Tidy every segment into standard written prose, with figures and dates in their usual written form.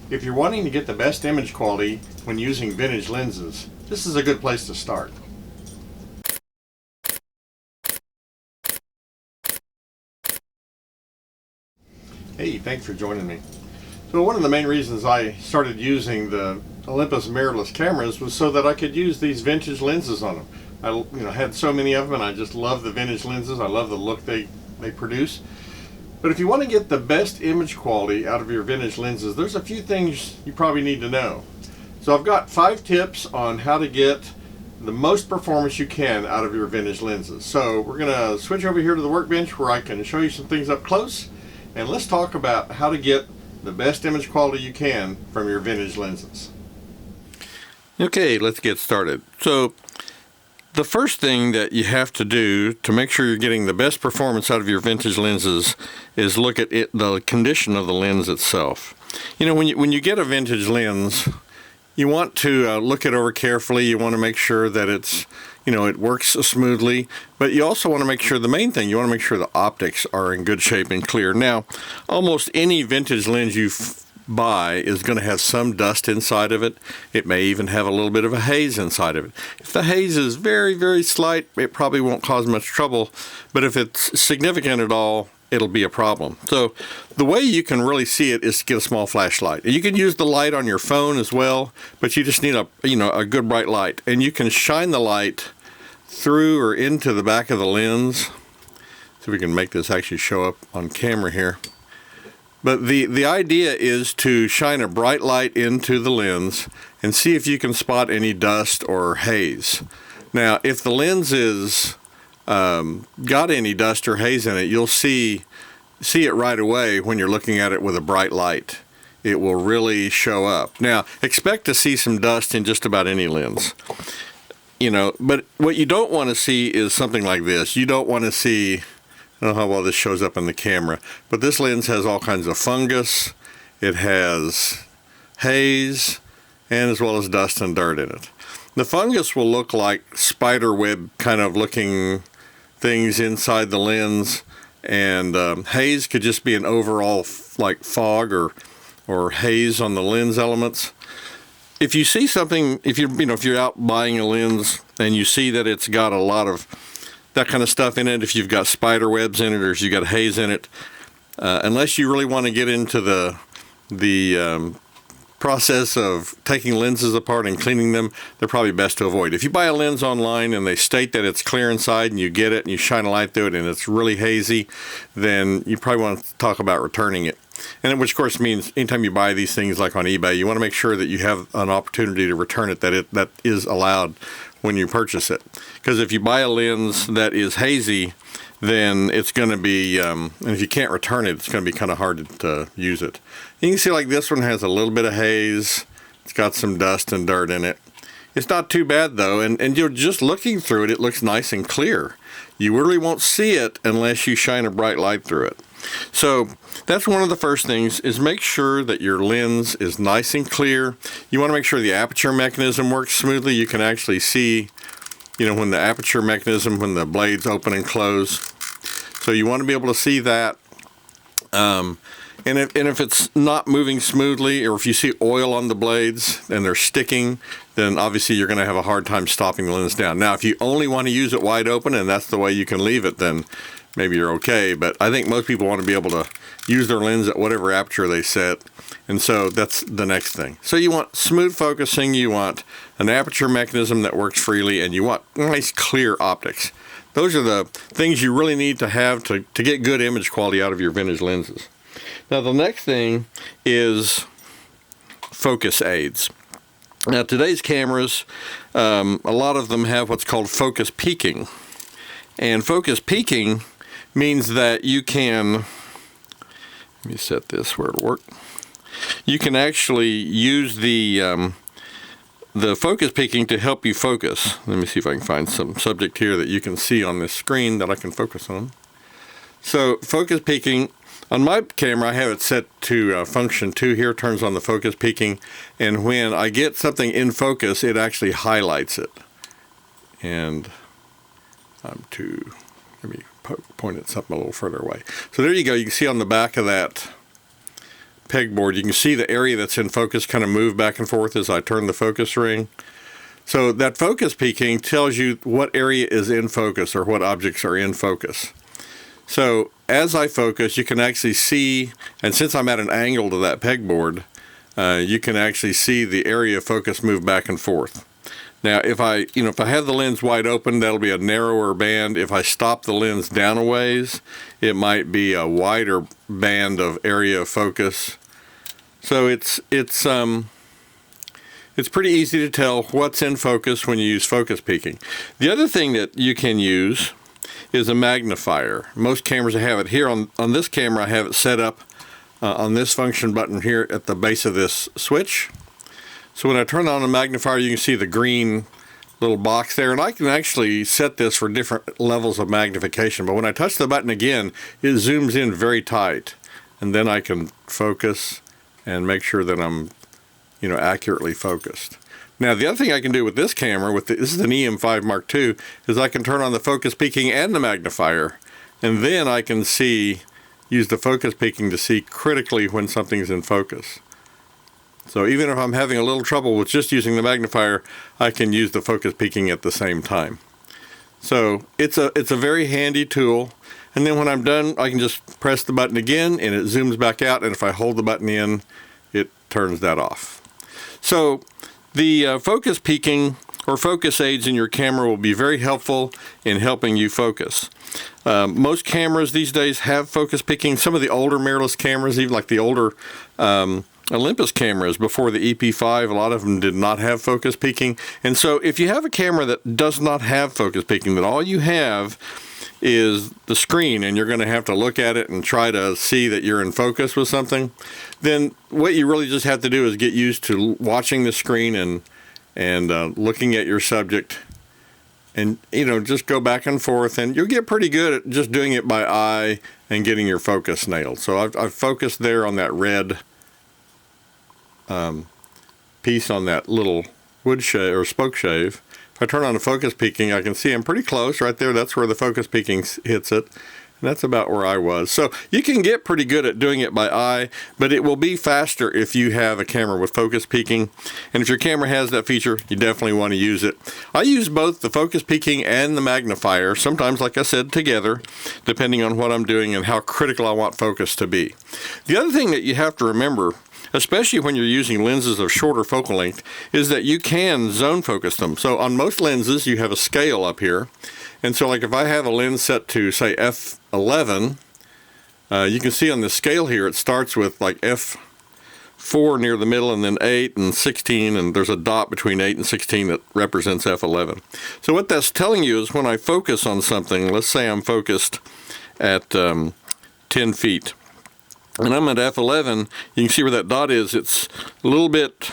If you're wanting to get the best image quality when using vintage lenses, this is a good place to start. Hey, thanks for joining me. So one of the main reasons I started using the Olympus mirrorless cameras was so that I could use these vintage lenses on them. I had so many of them, and I just love the vintage lenses. I love the look they produce. But if you want to get the best image quality out of your vintage lenses, there's a few things you probably need to know. So I've got 5 tips on how to get the most performance you can out of your vintage lenses. So we're going to switch over here to the workbench where I can show you some things up close, and let's talk about how to get the best image quality you can from your vintage lenses. Okay, let's get started. So the first thing that you have to do to make sure you're getting the best performance out of your vintage lenses is look at the condition of the lens itself. You know, when you get a vintage lens, you want to look it over carefully. You want to make sure that it works smoothly, but you also want to make sure, the main thing, you want to make sure the optics are in good shape and clear. Now, almost any vintage lens you buy is going to have some dust inside of it. It may even have a little bit of a haze inside of it. If the haze is very, very slight, it probably won't cause much trouble, but if it's significant at all, it'll be a problem. So the way you can really see it is to get a small flashlight. You can use the light on your phone as well, but you just need a good bright light, and you can shine the light through or into the back of the lens. See if we can make this actually show up on camera here. But the idea is to shine a bright light into the lens and see if you can spot any dust or haze. Now, if the lens is got any dust or haze in it, you'll see it right away when you're looking at it with a bright light. It will really show up. Now, expect to see some dust in just about any lens. But what you don't want to see is something like this. You don't want to see, I don't know how well this shows up in the camera, but this lens has all kinds of fungus, it has haze, and as well as dust and dirt in it. The fungus will look like spider web kind of looking things inside the lens, and haze could just be an overall like fog or haze on the lens elements. If you see something, if you're out buying a lens and you see that it's got a lot of that kind of stuff in it, if you've got spider webs in it or if you've got haze in it, unless you really want to get into the process of taking lenses apart and cleaning them, they're probably best to avoid. If you buy a lens online and they state that it's clear inside and you get it and you shine a light through it and it's really hazy, then you probably want to talk about returning it. And which of course means anytime you buy these things like on eBay, you want to make sure that you have an opportunity to return it, that is allowed when you purchase it. Because if you buy a lens that is hazy, then it's going to be, and if you can't return it, it's going to be kind of hard to use it. You can see like this one has a little bit of haze. It's got some dust and dirt in it. It's not too bad though, and you're just looking through it, it looks nice and clear. You really won't see it unless you shine a bright light through it. So that's one of the first things, is make sure that your lens is nice and clear. You want to make sure the aperture mechanism works smoothly. You can actually see, when the aperture mechanism, when the blades open and close. So you want to be able to see that. And if it's not moving smoothly, or if you see oil on the blades and they're sticking, then obviously you're going to have a hard time stopping the lens down. Now, if you only want to use it wide open and that's the way you can leave it, then maybe you're okay. But I think most people want to be able to use their lens at whatever aperture they set. And so that's the next thing. So you want smooth focusing, you want an aperture mechanism that works freely, and you want nice clear optics. Those are the things you really need to have to get good image quality out of your vintage lenses. Now the next thing is focus aids. Now today's cameras, a lot of them have what's called focus peaking. And focus peaking means that you can, let me set this where it'll work. You can actually use the focus peaking to help you focus. Let me see if I can find some subject here that you can see on this screen that I can focus on. So focus peaking, on my camera I have it set to function 2 here, turns on the focus peaking, and when I get something in focus it actually highlights it. And let me point at something a little further away. So there you go, you can see on the back of that pegboard, you can see the area that's in focus kind of move back and forth as I turn the focus ring. So that focus peaking tells you what area is in focus or what objects are in focus. So as I focus, you can actually see, and since I'm at an angle to that pegboard, you can actually see the area of focus move back and forth. Now, if I have the lens wide open, that'll be a narrower band. If I stop the lens down a ways, it might be a wider band of area of focus. So it's pretty easy to tell what's in focus when you use focus peaking. The other thing that you can use is a magnifier. Most cameras have it. Here on this camera, I have it set up on this function button here at the base of this switch. So when I turn on the magnifier, you can see the green little box there, and I can actually set this for different levels of magnification. But when I touch the button again, it zooms in very tight, and then I can focus and make sure that I'm, accurately focused. Now, the other thing I can do with this camera, this is an EM5 Mark II, is I can turn on the focus peaking and the magnifier, and then I can use the focus peaking to see critically when something's in focus. So even if I'm having a little trouble with just using the magnifier, I can use the focus peaking at the same time. So it's a very handy tool. And then when I'm done, I can just press the button again and it zooms back out. And if I hold the button in, it turns that off. So the focus peaking or focus aids in your camera will be very helpful in helping you focus. Most cameras these days have focus peaking. Some of the older mirrorless cameras, even like the older Olympus cameras before the EP5, a lot of them did not have focus peaking. And so if you have a camera that does not have focus peaking, that all you have is the screen and you're going to have to look at it and try to see that you're in focus with something, then what you really just have to do is get used to watching the screen and looking at your subject, and just go back and forth, and you'll get pretty good at just doing it by eye and getting your focus nailed. So I've focused there on that red piece on that little wood shave or spoke shave. If I turn on the focus peaking, I can see I'm pretty close right there. That's where the focus peaking hits it. And that's about where I was. So you can get pretty good at doing it by eye, but it will be faster if you have a camera with focus peaking. And if your camera has that feature, you definitely want to use it. I use both the focus peaking and the magnifier, sometimes, like I said, together, depending on what I'm doing and how critical I want focus to be. The other thing that you have to remember, especially when you're using lenses of shorter focal length, is that you can zone focus them. So on most lenses, you have a scale up here. And so like if I have a lens set to, say, f11, you can see on the scale here, it starts with like f4 near the middle, and then 8 and 16, and there's a dot between 8 and 16 that represents f11. So what that's telling you is when I focus on something, let's say I'm focused at 10 feet, and I'm at f11, you can see where that dot is. It's a little bit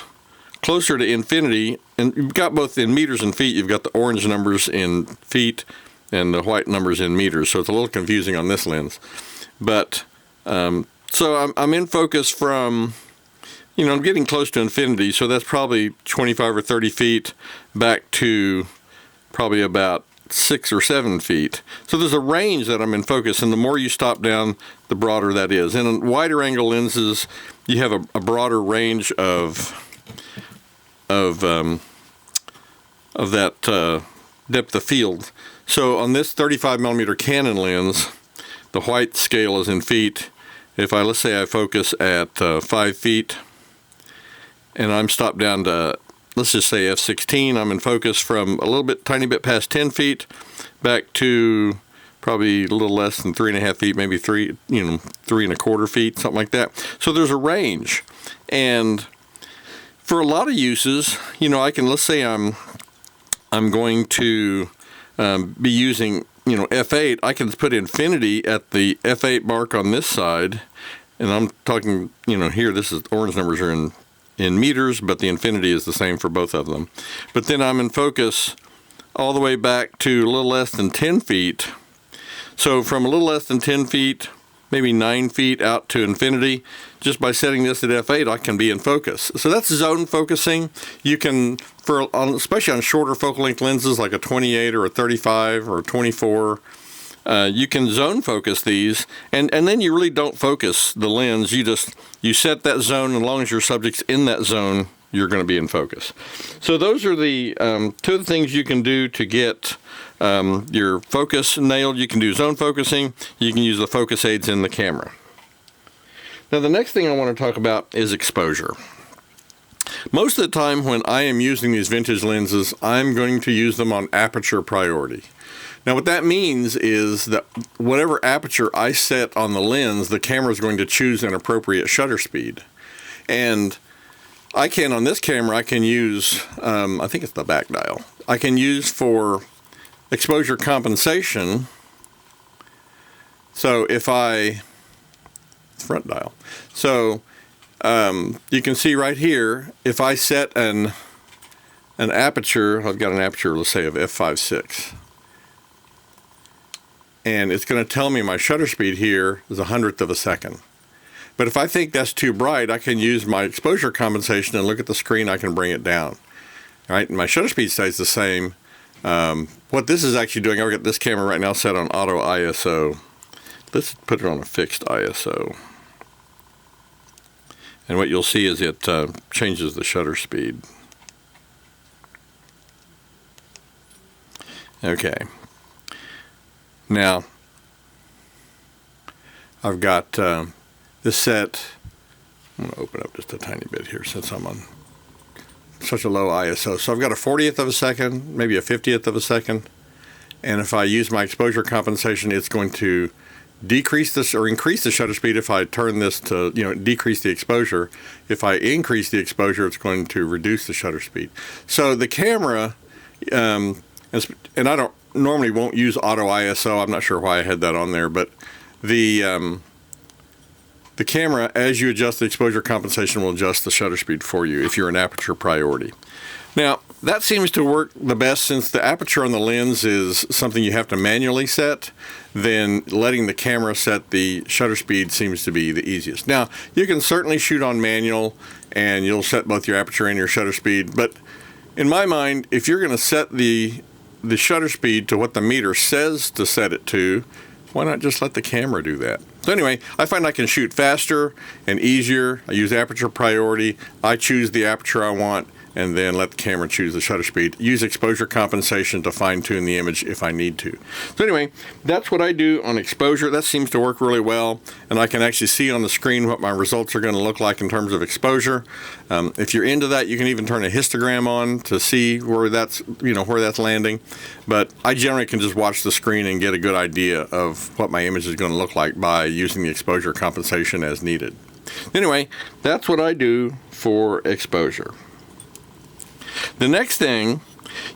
closer to infinity, and you've got both in meters and feet. You've got the orange numbers in feet and the white numbers in meters, so it's a little confusing on this lens. But so I'm in focus from, I'm getting close to infinity, so that's probably 25 or 30 feet back to probably about 6 or 7 feet. So there's a range that I'm in focus, and the more you stop down, the broader that is. And in wider angle lenses, you have a broader range of that depth of field. So on this 35 millimeter Canon lens, the white scale is in feet. If let's say I focus at 5 feet, and I'm stopped down to, let's just say f16, I'm in focus from a tiny bit past 10 feet back to probably a little less than 3.5 feet, maybe 3.25 feet, something like that. So there's a range. And for a lot of uses, let's say I'm going to be using, f8, I can put infinity at the f8 mark on this side, and I'm talking, here, this is orange numbers are in meters, but the infinity is the same for both of them. But then I'm in focus all the way back to a little less than 10 feet. So from a little less than 10 feet, maybe 9 feet out to infinity, just by setting this at f8, I can be in focus. So that's zone focusing. You can, especially on shorter focal length lenses like a 28 or a 35 or a 24, You can zone focus these, and then you really don't focus the lens. You set that zone, and as long as your subject's in that zone, you're going to be in focus. So those are the two of the things you can do to get your focus nailed. You can do zone focusing. You can use the focus aids in the camera. Now the next thing I want to talk about is exposure. Most of the time when I am using these vintage lenses, I'm going to use them on aperture priority. Now what that means is that whatever aperture I set on the lens, the camera is going to choose an appropriate shutter speed. And on this camera, I can use, I think it's the back dial, I can use for exposure compensation. So front dial. So you can see right here, if I set an aperture, I've got an aperture, let's say of f/6. And it's going to tell me my shutter speed here is 1/100th of a second. But if I think that's too bright, I can use my exposure compensation and look at the screen, I can bring it down. All right, and my shutter speed stays the same. What this is actually doing, I've got this camera right now set on auto ISO. Let's put it on a fixed ISO. And what you'll see is it changes the shutter speed. Okay. Now, I've got this set. I'm going to open up just a tiny bit here since I'm on such a low ISO. So I've got a 40th of a second, maybe a 50th of a second. And if I use my exposure compensation, it's going to decrease this or increase the shutter speed. If I turn this to, decrease the exposure. If I increase the exposure, it's going to reduce the shutter speed. So the camera, and I don't normally won't use auto ISO. I'm not sure why I had that on there, but the camera, as you adjust the exposure compensation, will adjust the shutter speed for you if you're an aperture priority. Now, that seems to work the best since the aperture on the lens is something you have to manually set. Then letting the camera set the shutter speed seems to be the easiest. Now, you can certainly shoot on manual and you'll set both your aperture and your shutter speed, but in my mind, if you're going to set the shutter speed to what the meter says to set it to, why not just let the camera do that? So anyway, I find I can shoot faster and easier. I use aperture priority. I choose the aperture I want and then let the camera choose the shutter speed. Use exposure compensation to fine-tune the image if I need to. So anyway, that's what I do on exposure. That seems to work really well, and I can actually see on the screen what my results are going to look like in terms of exposure. If you're into that, you can even turn a histogram on to see where that's landing. But I generally can just watch the screen and get a good idea of what my image is going to look like by using the exposure compensation as needed. Anyway, that's what I do for exposure. The next thing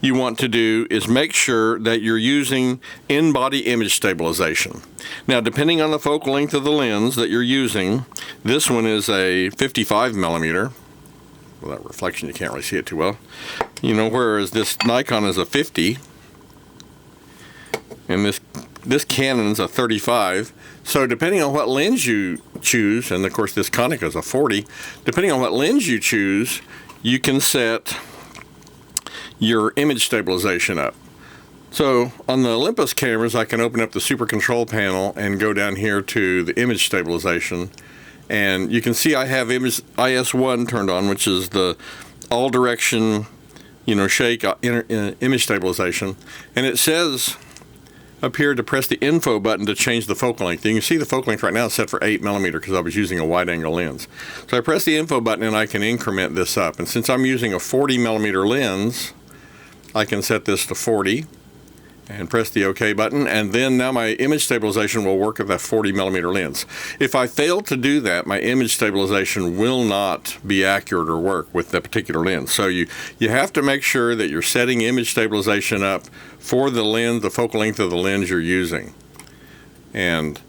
you want to do is make sure that you're using in-body image stabilization. Now, depending on the focal length of the lens that you're using, this one is a 55 millimeter. Well, that reflection, you can't really see it too well. Whereas this Nikon is a 50, and this Canon's a 35. So depending on what lens you choose, and of course this Konica is a 40, depending on what lens you choose, you can set your image stabilization up. So on the Olympus cameras, I can open up the super control panel and go down here to the image stabilization, and you can see I have image IS1 turned on, which is the all direction shake image stabilization, and it says up here to press the info button to change the focal length. You can see the focal length right now is set for 8 millimeter because I was using a wide angle lens. So I press the info button and I can increment this up, and since I'm using a 40 millimeter lens, I can set this to 40 and press the OK button, and then now my image stabilization will work with that 40 millimeter lens. If I fail to do that, my image stabilization will not be accurate or work with that particular lens. So you have to make sure that you're setting image stabilization up for the lens, the focal length of the lens you're using. And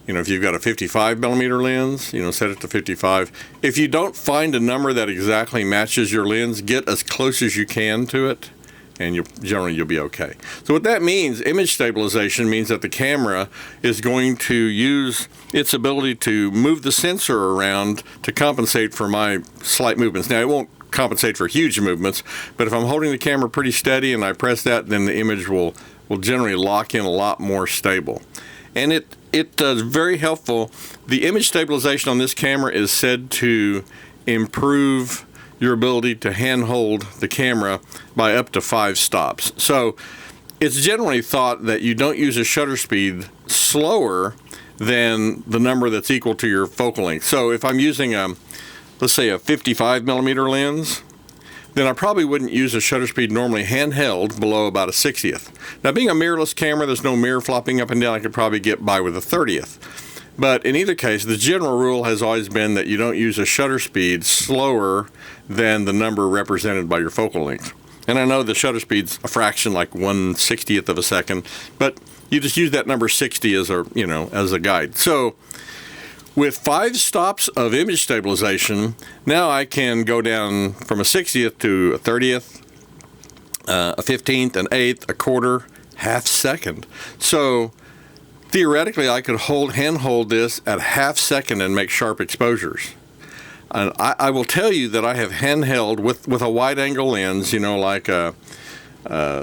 if you've got a 55 millimeter lens, set it to 55. If you don't find a number that exactly matches your lens, get as close as you can to it, and you'll be okay. So what that means, image stabilization means that the camera is going to use its ability to move the sensor around to compensate for my slight movements. Now, it won't compensate for huge movements, but if I'm holding the camera pretty steady and I press that, then the image will will generally lock in a lot more stable. And it does very helpful. The image stabilization on this camera is said to improve your ability to handhold the camera by up to 5 stops. So it's generally thought that you don't use a shutter speed slower than the number that's equal to your focal length. So if I'm using let's say a 55 millimeter lens, then I probably wouldn't use a shutter speed normally handheld below about a 60th. Now, being a mirrorless camera, there's no mirror flopping up and down. I could probably get by with a 30th. But in either case, the general rule has always been that you don't use a shutter speed slower than the number represented by your focal length. And I know the shutter speed's a fraction, like 1/60th of a second, but you just use that number 60 as a guide. So with 5 stops of image stabilization, now I can go down from a 60th to a 30th, a 15th, an 1/8, a quarter, half second. So theoretically, I could handhold this at half second and make sharp exposures. And I will tell you that I have handheld with a wide angle lens, like a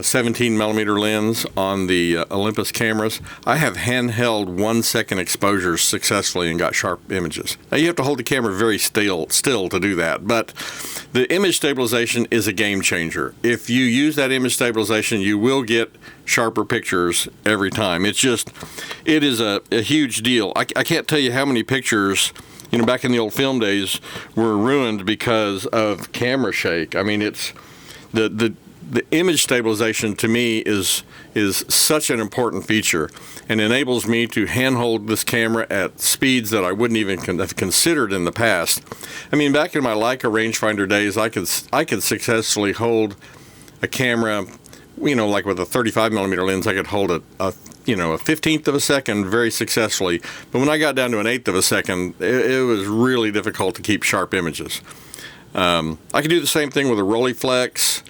17 millimeter lens on the Olympus cameras. I have handheld 1 second exposures successfully and got sharp images. Now you have to hold the camera very still to do that, but the image stabilization is a game changer. If you use that image stabilization, you will get sharper pictures every time. It is a huge deal. I can't tell you how many pictures, back in the old film days, were ruined because of camera shake. I mean, it's the image stabilization to me is such an important feature and enables me to handhold this camera at speeds that I wouldn't even have considered in the past. I mean, back in my Leica rangefinder days, I could successfully hold a camera, like with a 35 millimeter lens, I could hold a 15th of a second very successfully. But when I got down to an 1/8 of a second, it was really difficult to keep sharp images. I could do the same thing with a Rolleiflex.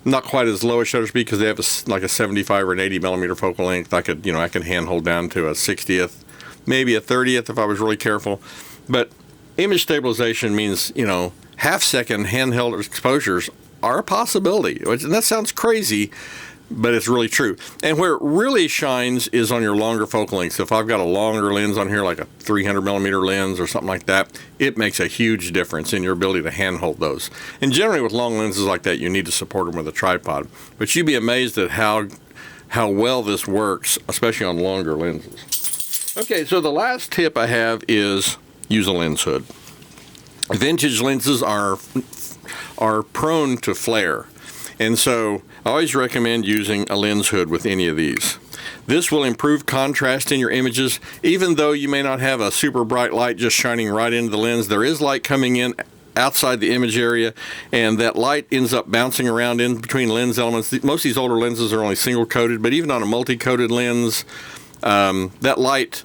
Not quite as low a shutter speed because they have like a 75 or an 80 millimeter focal length. I could handhold down to a 60th, maybe a 30th if I was really careful. But image stabilization means, half second handheld exposures are a possibility. And that sounds crazy, but it's really true. And where it really shines is on your longer focal lengths. If I've got a longer lens on here, like a 300 millimeter lens or something like that, it makes a huge difference in your ability to handhold those. And generally with long lenses like that, you need to support them with a tripod. But you'd be amazed at how well this works, especially on longer lenses. Okay, so the last tip I have is use a lens hood. Vintage lenses are prone to flare. And so I always recommend using a lens hood with any of these. This will improve contrast in your images. Even though you may not have a super bright light just shining right into the lens, there is light coming in outside the image area, and that light ends up bouncing around in between lens elements. Most of these older lenses are only single coated, but even on a multi-coated lens, that light,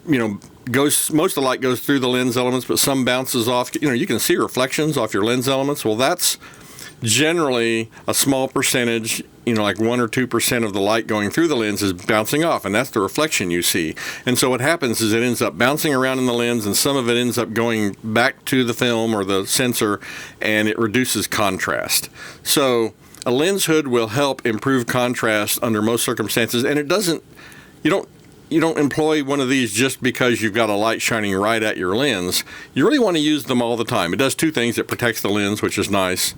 most of the light goes through the lens elements, but some bounces off. You can see reflections off your lens elements. Well, that's generally a small percentage, like 1 or 2% of the light going through the lens is bouncing off, and that's the reflection you see. And so what happens is it ends up bouncing around in the lens, and some of it ends up going back to the film or the sensor, and it reduces contrast. So a lens hood will help improve contrast under most circumstances, and you don't employ one of these just because you've got a light shining right at your lens. You really want to use them all the time. It does 2 things. It protects the lens, which is nice,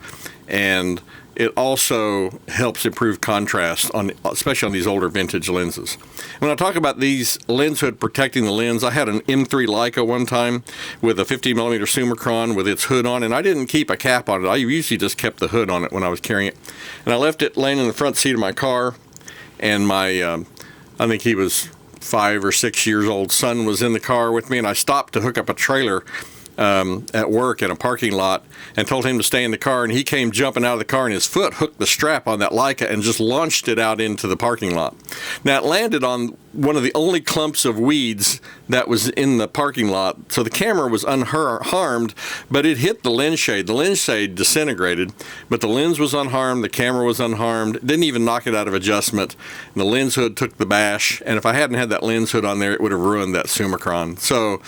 and it also helps improve contrast, especially on these older vintage lenses. When I talk about these lens hood protecting the lens, I had an M3 Leica one time with a 50 millimeter Summicron with its hood on, and I didn't keep a cap on it. I usually just kept the hood on it when I was carrying it. And I left it laying in the front seat of my car, and my, I think he was 5 or 6 years old son was in the car with me, and I stopped to hook up a trailer at work in a parking lot and told him to stay in the car, and he came jumping out of the car, and his foot hooked the strap on that Leica and just launched it out into the parking lot. Now, it landed on one of the only clumps of weeds that was in the parking lot, so the camera was unharmed, but it hit the lens shade. The lens shade disintegrated, but the lens was unharmed, the camera was unharmed, didn't even knock it out of adjustment, and the lens hood took the bash, and if I hadn't had that lens hood on there, it would have ruined that Summicron. So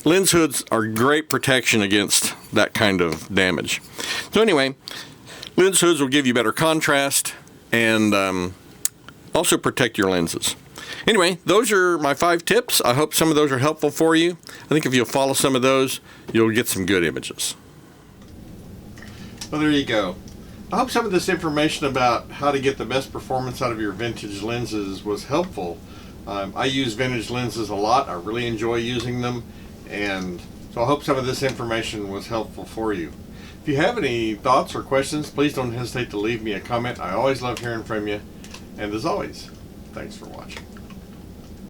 lens hoods are great protection against that kind of damage. So anyway, lens hoods will give you better contrast, and also protect your lenses. Anyway, those are my 5 tips. I hope some of those are helpful for you. I think if you'll follow some of those, you'll get some good images. Well, there you go. I hope some of this information about how to get the best performance out of your vintage lenses was helpful. I use vintage lenses a lot. I really enjoy using them, and so I hope some of this information was helpful for you. If you have any thoughts or questions, please don't hesitate to leave me a comment. I always love hearing from you. And as always, thanks for watching.